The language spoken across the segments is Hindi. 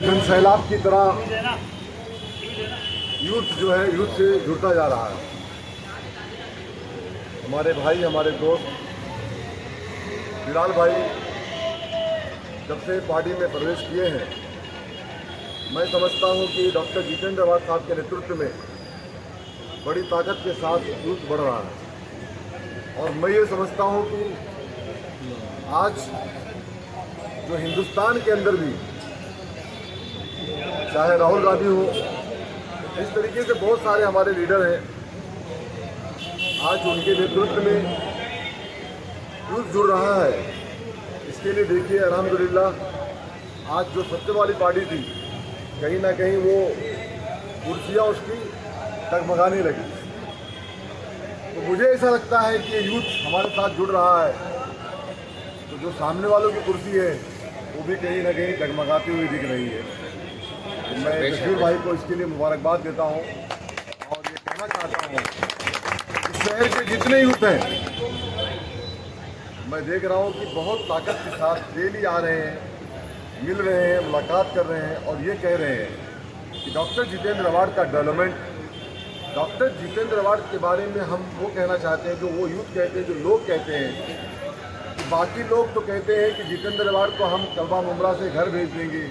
जन सैलाब की तरह यूथ जो है यूथ से जुड़ता जा रहा है। हमारे भाई, हमारे दोस्त बिलाल भाई जब से पार्टी में प्रवेश किए हैं, मैं समझता हूं कि डॉक्टर जितेंद्र अवाड साहब के नेतृत्व में बड़ी ताकत के साथ यूथ बढ़ रहा है। और मैं ये समझता हूं कि आज जो हिंदुस्तान के अंदर भी, चाहे राहुल गांधी हो, इस तरीके से बहुत सारे हमारे लीडर हैं, आज उनके नेतृत्व में यूथ जुड़ रहा है। इसके लिए देखिए, अल्हम्दुलिल्लाह आज जो सबसे वाली पार्टी थी, कहीं ना कहीं वो कुर्सियाँ उसकी डगमगाने लगी। तो मुझे ऐसा लगता है कि यूथ हमारे साथ जुड़ रहा है, तो जो सामने वालों की कुर्सी है वो भी कहीं ना कहीं डगमगाती हुई दिख रही है। तो मैं जसवीर भाई को इसके लिए मुबारकबाद देता हूँ और ये कहना चाहता हूँ कि शहर के जितने यूथ हैं, मैं देख रहा हूँ कि बहुत ताकत के साथ डेली आ रहे हैं, मिल रहे हैं, मुलाकात कर रहे हैं और ये कह रहे हैं कि डॉक्टर जितेंद्र अवाड का डेवलपमेंट, डॉक्टर जितेंद्र अवाड के बारे में हम वो कहना चाहते हैं जो वो यूथ कहते हैं, जो लोग कहते हैं कि बाकी लोग तो कहते हैं कि जितेंद्र अवाड को हम कलवा मुमरा से घर भेज देंगे,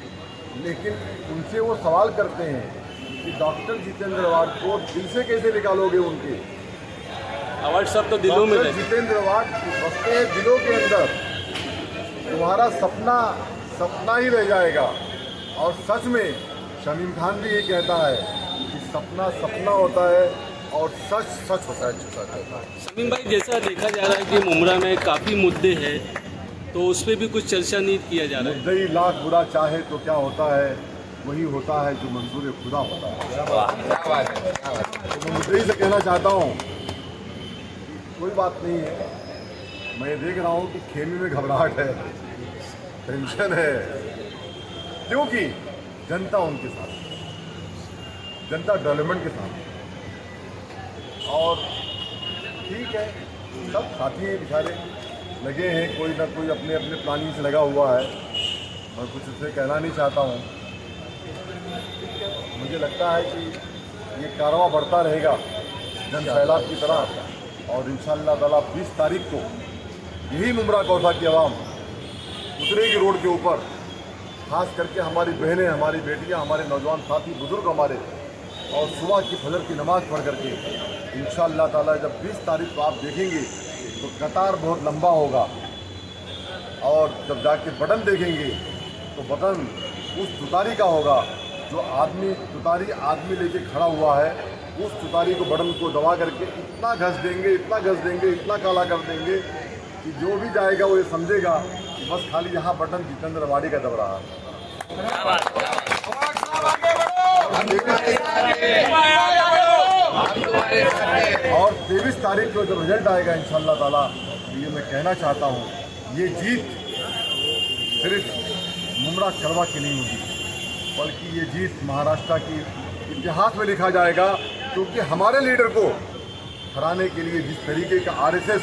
लेकिन उनसे वो सवाल करते हैं कि डॉक्टर जितेंद्र अवाड को दिल से कैसे निकालोगे? उनके अवार्ड सब तो दिलों में है। जितेंद्र अवाड बसते हैं दिलों के अंदर। तुम्हारा सपना सपना ही रह जाएगा। और सच में शमीम खान भी ये कहता है कि सपना सपना होता है और सच सच होता है। शमीम भाई, जैसा देखा जा रहा है कि मुमरा में काफ़ी मुद्दे हैं, तो उस पर भी कुछ चर्चा नहीं किया जा रहा है। मुद्दई लाख बुरा चाहे तो क्या होता है, वही होता है जो मंजूर खुदा होता है। तो मैं मुद्दई से कहना चाहता हूँ, कोई बात नहीं है। मैं देख रहा हूँ कि खेमे में घबराहट है, टेंशन है, क्योंकि जनता उनके साथ, जनता डेवलपमेंट के साथ। और ठीक है, सब साथी हैं बेचारे, लगे हैं, कोई ना कोई अपने अपने प्लानिंग से लगा हुआ है। मैं कुछ उससे कहना नहीं चाहता हूँ। मुझे लगता है कि ये कारवां बढ़ता रहेगा जन सैलाब की तरह, और इंशाअल्लाह ताला 20 तारीख को यही मुमरा कौसा की आवाम उतरेगी रोड के ऊपर। खास करके हमारी बहनें, हमारी बेटियां, हमारे नौजवान साथी, बुजुर्ग हमारे, और सुबह की फजर की नमाज़ पढ़ करके इंशाअल्लाह ताला जब 20 तारीख को आप देखेंगे तो कतार बहुत लंबा होगा। और जब जाके बटन देखेंगे तो बटन उस तुतारी का होगा जो आदमी, तुतारी आदमी लेके खड़ा हुआ है, उस तुतारी को, बटन को दबा करके इतना घस देंगे, इतना घस देंगे, इतना काला कर देंगे कि जो भी जाएगा वो ये समझेगा कि बस खाली यहाँ बटन जितेंद्र अवाडी का दब रहा है। और 23 तारीख को जब रिजल्ट आएगा इंशाअल्लाह ताला, ये मैं कहना चाहता हूँ, ये जीत सिर्फ मुमरा कलवा की नहीं होगी, बल्कि ये जीत महाराष्ट्र की इतिहास में लिखा जाएगा। क्योंकि हमारे लीडर को हराने के लिए जिस तरीके का आरएसएस,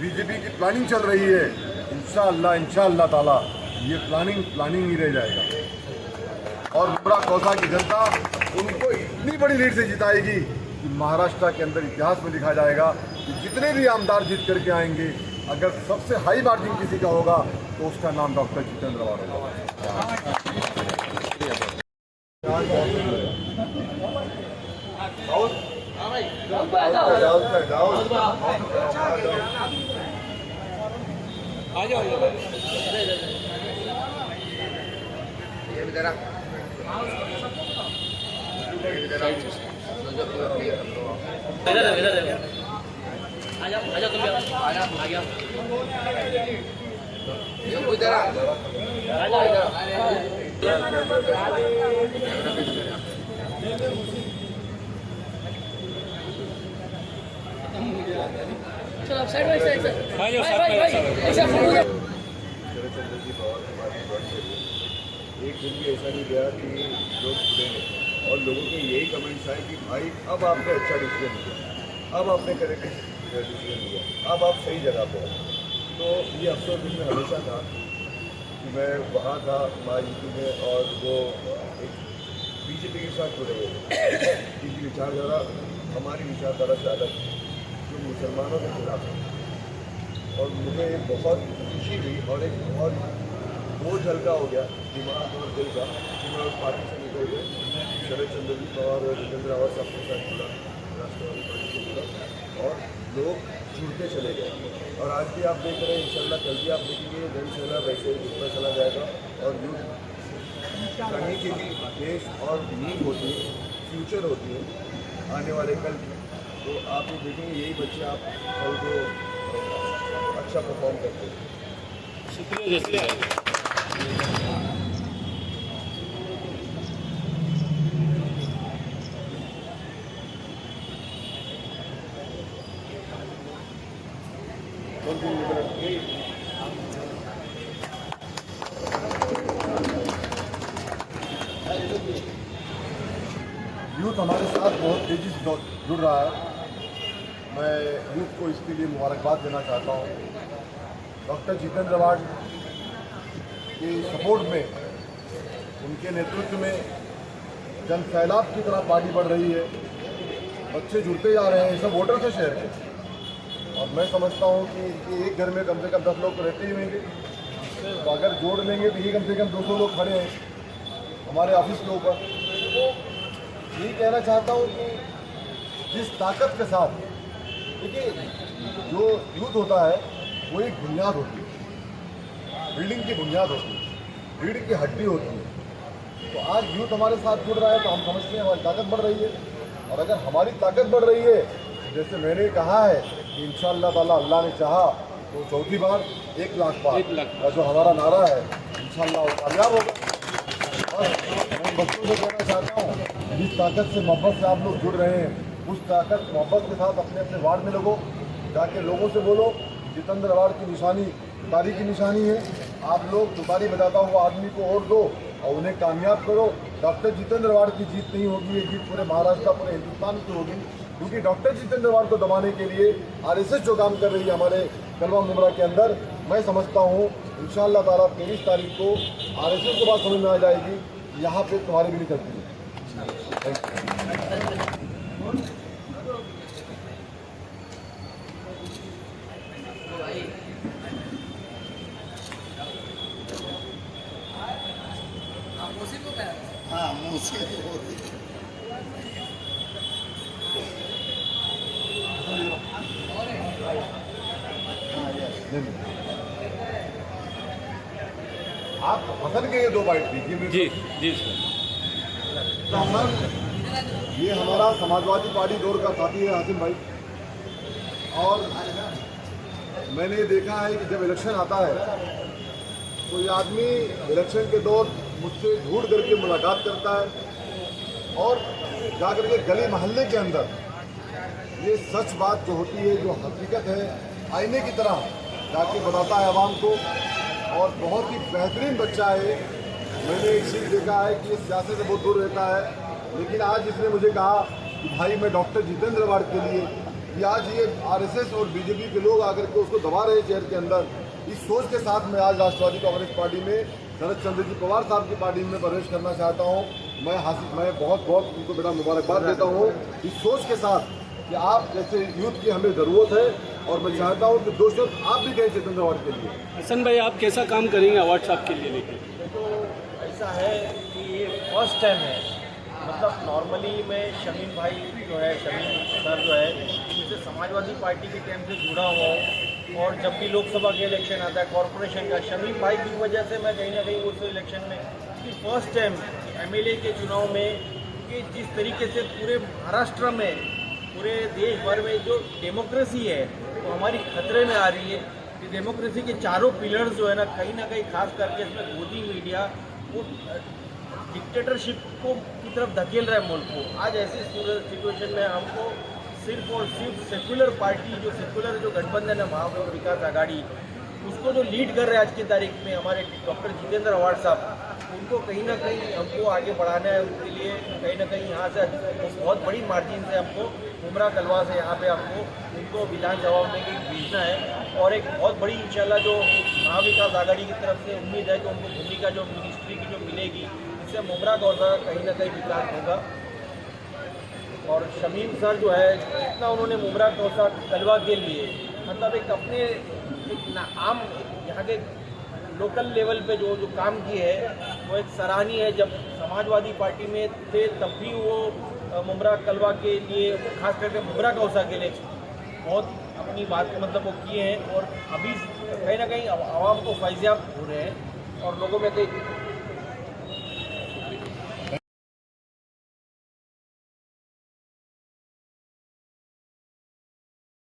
बीजेपी की प्लानिंग चल रही है, इंशाअल्लाह ताला ये प्लानिंग ही रह जाएगा। और मुमरा कौसा की जनता उनको इतनी बड़ी लीड से जिताएगी कि महाराष्ट्र के अंदर इतिहास में लिखा जाएगा कि जितने भी आमदार जीत करके आएंगे, अगर सबसे हाई मार्जिन किसी का होगा तो उसका नाम डॉक्टर जितेंद्र अवाड होगा। चलो साइड बाय साइड एक दिन भी ऐसा नहीं गया कि लोग जुड़े नहीं, और लोगों के यही कमेंट्स आए कि भाई अब आपने अच्छा डिसीजन लिया, अब आपने करेक्ट डिसीजन लिया, अब आप सही जगह पर हो। तो ये अफसोस इसमें हमेशा था कि मैं वहाँ था यूपी में और वो एक बीजेपी के साथ जुड़े हुए थे, जिनकी विचारधारा हमारी विचारधारा से अलग जो मुसलमानों के खिलाफ है। और मुझे बहुत खुशी हुई और एक बहुत बोझ हल्का हो गया दिमाग और दिल का कि मैं उस पार्टी से निकल गए। शरद चंद्र जी पवार और जितेंद्र रावत साहब के साथ जुड़ा, राष्ट्रवादी पार्टी से जुड़ा और लोग जुड़ते चले गए। और आज भी आप देख रहे हैं, इंशाल्लाह कल भी आप देखेंगे जनसेना वैसे ही जुड़ता चला जाएगा। और युद्ध करने की भी देश और नींव होती है, फ्यूचर होती है आने वाले कल की। तो आप ये देखेंगे यही बच्चे आप कल को अच्छा परफॉर्म करते हैं। शुक्रिया शुक्रिया। यूथ हमारे साथ बहुत तेज़ी से जुड़ रहा है। मैं यूथ को इसके लिए मुबारकबाद देना चाहता हूँ। डॉक्टर जितेंद्र रावत के सपोर्ट में, उनके नेतृत्व में जन सैलाब की तरह पार्टी बढ़ रही है। बच्चे जुड़ते जा रहे हैं, ये सब वोटर्स हैं शहर के। और मैं समझता हूँ कि एक घर में कम से कम 10 लोग तो रहते ही होंगे, तो अगर जोड़ लेंगे तो ये कम से कम 200 लोग खड़े हैं हमारे ऑफिस के ऊपर। यही कहना चाहता हूँ कि जिस ताकत के साथ, देखिए जो यूथ होता है वो एक बुनियाद होती है, बिल्डिंग की बुनियाद होती है, रीढ़ की हड्डी होती है। तो आज यूथ हमारे साथ जुड़ रहा है तो हम समझते हैं हमारी ताकत बढ़ रही है। और अगर हमारी ताकत बढ़ रही है, जैसे मैंने कहा है कि इंशाअल्लाह ताला अल्लाह ने चाहा तो चौथी बार 1 लाख पार, 1 लाख का जो हमारा नारा है इंशाअल्लाह वो कामयाब होगा। और मैं बच्चों से कहना चाहता हूँ, जिस ताकत से मोहब्बत से आप लोग जुड़ रहे हैं, उस ताकत मोहब्बत के साथ अपने अपने वार्ड में लगो, जाके लोगों से बोलो जितेंद्र रावत की निशानी तुतारी की निशानी है। आप लोग तुतारी बजाता हुआ आदमी को वोट दो और उन्हें कामयाब करो। डॉक्टर जितेंद्र रावत की जीत नहीं होगी, ये जीत पूरे महाराष्ट्र, पूरे हिंदुस्तान की होगी। क्योंकि डॉक्टर जितेंद्र रावत को दबाने के लिए आरएसएस जो काम कर रही है हमारे कलवा मुमरा के अंदर, मैं समझता हूँ इंशाअल्लाह ताला 23 तारीख को आरएसएस को बात समझ में आ जाएगी, यहाँ पे तुम्हारी भी नहीं चलती है। Thank you. हाँ मुँह से आप पसंद के ये 2 बाइट दीजिए। जी जी सर। ये हमारा समाजवादी पार्टी दौर का साथी है हासिम भाई। और मैंने देखा है कि जब इलेक्शन आता है तो ये आदमी इलेक्शन के दौर मुझसे ढूंढ करके मुलाकात करता है और जाकर के गली मोहल्ले के अंदर ये सच बात जो होती है, जो हकीकत है, आईने की तरह जाके बताता है आवाम को। और बहुत ही बेहतरीन बच्चा है। मैंने एक चीज़ देखा है कि ये सियासत से बहुत दूर रहता है, लेकिन आज इसने मुझे कहा कि भाई मैं डॉक्टर जितेंद्र रावत के लिए, कि आज ये आरएसएस और बीजेपी के लोग आकर के उसको दबा रहे हैं शहर के अंदर, इस सोच के साथ मैं आज राष्ट्रवादी कांग्रेस पार्टी में शरद चंद्र जी पवार साहब की पार्टी में प्रवेश करना चाहता हूँ। मैं बहुत उनको बेटा मुबारकबाद देता हूँ इस सोच के साथ कि आप जैसे यूथ की हमें ज़रूरत है। और मैं चाहता हूँ कि दोस्तों आप भी गए जितेंद्र रावत के लिए। हसन भाई, आप कैसा काम करेंगे अवार्ड साहब के लिए लेके? तो ऐसा है कि ये फर्स्ट टाइम है। मतलब नॉर्मली मैं शमीम भाई जो है, शमीम सर जो है, इनसे समाजवादी पार्टी के टाइम से जुड़ा हुआ हूँ। और जब भी लोकसभा के इलेक्शन आता है कॉरपोरेशन का, शमीम भाई की वजह से मैं कहीं ना कहीं उस इलेक्शन में कि फर्स्ट टाइम एमएलए के चुनाव में कि जिस तरीके से पूरे महाराष्ट्र में, पूरे देश भर में जो डेमोक्रेसी है वो हमारी खतरे में आ रही है। कि डेमोक्रेसी के चारों पिलर्स जो है ना कहीं खास करके इसमें गोदी मीडिया वो डिक्टेटरशिप को की तरफ धकेल रहा है मुल्क को। आज ऐसी सिचुएशन में हमको सिर्फ और सिर्फ सेक्युलर पार्टी, जो सेक्युलर जो गठबंधन है महाविकास आघाड़ी, उसको जो लीड कर रहे हैं आज की तारीख में हमारे डॉक्टर जितेंद्र रावत साहब, उनको कहीं ना कहीं हमको आगे बढ़ाना है। उनके लिए कहीं ना कहीं यहाँ से बहुत बड़ी मार्जिन से हमको मुमरा कलवा से यहाँ पे हमको उनको विधानसभा में भेजना है। और एक बहुत बड़ी इंशाल्लाह जो महाविकास आघाड़ी की तरफ से उम्मीद है कि उनको भूमिका जो मिनिस्ट्री की जो मिलेगी, इससे मुमरा गौसा कहीं ना कहीं विकास होगा। और शमीम सर जो है इतना उन्होंने मुमरा गौसा कलवा के लिए मतलब एक अपने आम यहाँ के लोकल लेवल पे जो काम किए है वो एक सराहनीय है। जब समाजवादी पार्टी में थे तब भी वो मुमरा कलवा के लिए, खास करके मुमरा गौसा के लिए बहुत अपनी बात मतलब वो किए हैं। और अभी कहीं ना कहीं आवाम को फैज़याब हो रहे हैं और लोगों में कहीं